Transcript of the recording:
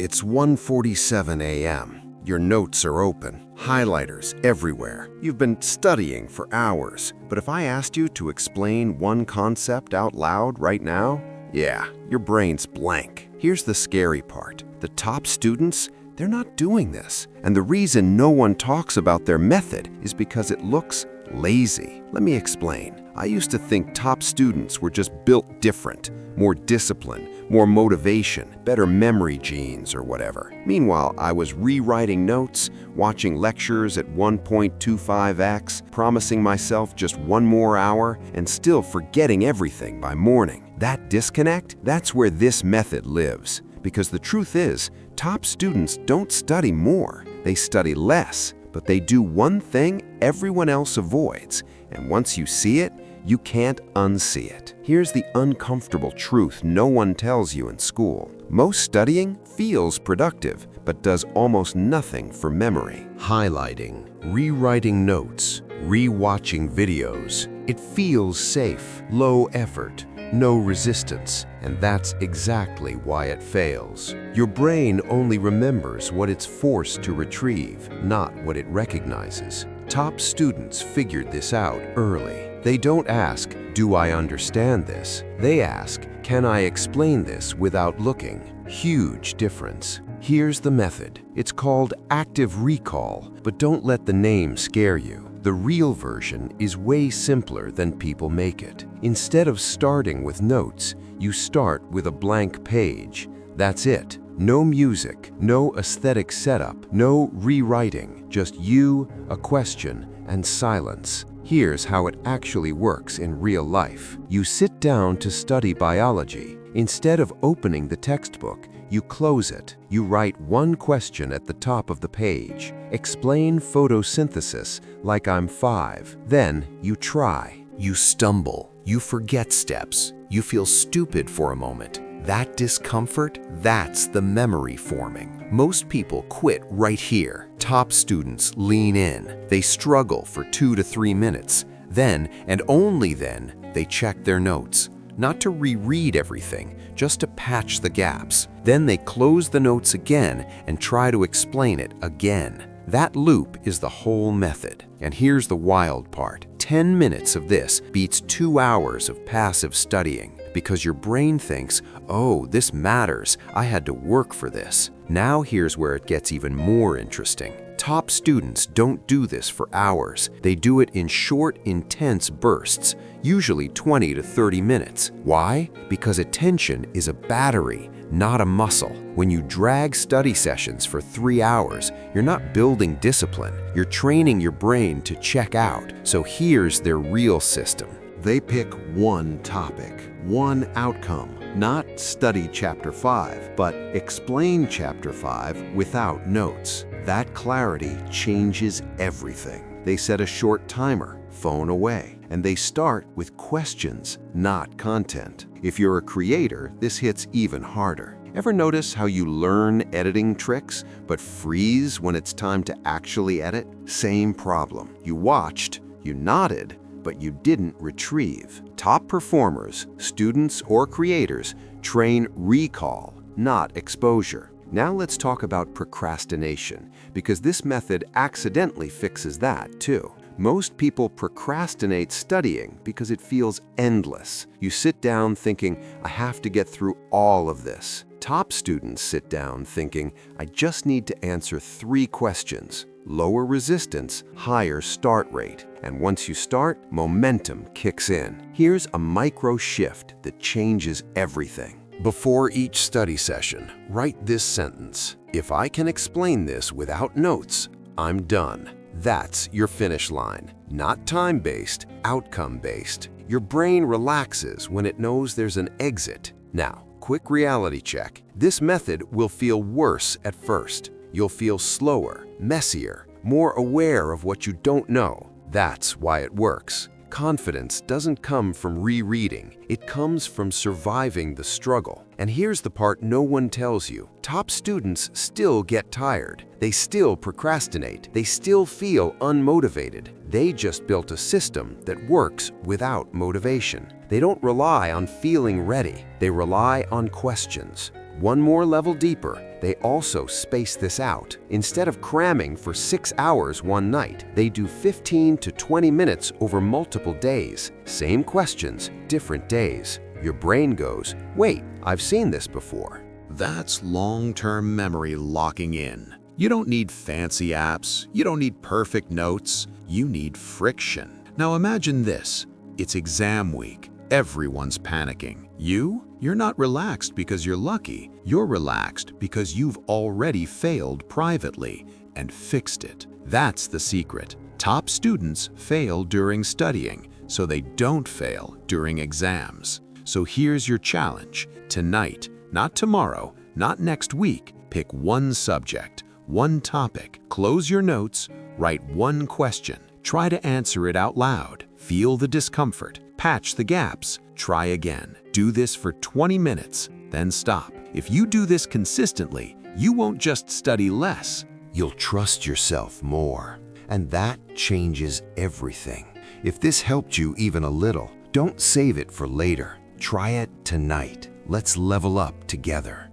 It's 1:47 a.m. Your notes are open, highlighters everywhere. You've been studying for hours, but if I asked you to explain one concept out loud right now, yeah, your brain's blank. Here's the scary part. The top students, they're not doing this. And the reason no one talks about their method is because it looks lazy. Let me explain. I used to think top students were just built different, more discipline, more motivation, better memory genes or whatever. Meanwhile, I was rewriting notes, watching lectures at 1.25x, promising myself just one more hour, and still forgetting everything by morning. That disconnect, that's where this method lives. Because the truth is, top students don't study more, they study less, but they do one thing everyone else avoids, and once you see it, you can't unsee it. Here's the uncomfortable truth no one tells you in school. Most studying feels productive, but does almost nothing for memory. Highlighting, rewriting notes, rewatching videos. It feels safe, low effort, no resistance, and that's exactly why it fails. Your brain only remembers what it's forced to retrieve, not what it recognizes. Top students figured this out early. They don't ask, "Do I understand this?" They ask, "Can I explain this without looking?" Huge difference. Here's the method. It's called active recall, but don't let the name scare you. The real version is way simpler than people make it. Instead of starting with notes, you start with a blank page. That's it. No music, no aesthetic setup, no rewriting, just you, a question, and silence. Here's how it actually works in real life. You sit down to study biology. Instead of opening the textbook, you close it. You write one question at the top of the page. Explain photosynthesis like I'm 5. Then you try. You stumble. You forget steps. You feel stupid for a moment. That discomfort, that's the memory forming. Most people quit right here. Top students lean in. They struggle for 2 to 3 minutes. Then, and only then, they check their notes. Not to reread everything, just to patch the gaps. Then they close the notes again and try to explain it again. That loop is the whole method. And here's the wild part. 10 minutes of this beats 2 hours of passive studying. Because your brain thinks, oh, this matters, I had to work for this. Now here's where it gets even more interesting. Top students don't do this for hours. They do it in short, intense bursts, usually 20 to 30 minutes. Why? Because attention is a battery, not a muscle. When you drag study sessions for 3 hours, you're not building discipline. You're training your brain to check out. So here's their real system. They pick one topic, one outcome, not study Chapter 5, but explain Chapter 5 without notes. That clarity changes everything. They set a short timer, phone away, and they start with questions, not content. If you're a creator, this hits even harder. Ever notice how you learn editing tricks, but freeze when it's time to actually edit? Same problem. You watched, you nodded, but you didn't retrieve. Top performers, students or creators, train recall, not exposure. Now let's talk about procrastination, because this method accidentally fixes that too. Most people procrastinate studying because it feels endless. You sit down thinking, I have to get through all of this. Top students sit down thinking, I just need to answer 3 questions. Lower resistance, higher start rate. And once you start, momentum kicks in. Here's a micro shift that changes everything. Before each study session, write this sentence. If I can explain this without notes, I'm done. That's your finish line. Not time-based, outcome-based. Your brain relaxes when it knows there's an exit. Now, quick reality check. This method will feel worse at first. You'll feel slower, messier, more aware of what you don't know. That's why it works. Confidence doesn't come from rereading. It comes from surviving the struggle. And here's the part no one tells you. Top students still get tired. They still procrastinate. They still feel unmotivated. They just built a system that works without motivation. They don't rely on feeling ready. They rely on questions. One more level deeper, They also space this out. Instead of cramming for 6 hours one night, they do 15 to 20 minutes over multiple days. Same questions, different days. Your brain goes, wait, I've seen this before. That's long-term memory locking in. You don't need fancy apps. You don't need perfect notes. You need friction. Now imagine this. It's exam week. Everyone's panicking. You're not relaxed because you're lucky. You're relaxed because you've already failed privately and fixed it. That's the secret. Top students fail during studying, so they don't fail during exams. So here's your challenge. Tonight, not tomorrow, not next week, pick one subject, one topic, close your notes, write one question. Try to answer it out loud. Feel the discomfort. Patch the gaps. Try again. Do this for 20 minutes, then stop. If you do this consistently, you won't just study less. You'll trust yourself more. And that changes everything. If this helped you even a little, don't save it for later. Try it tonight. Let's level up together.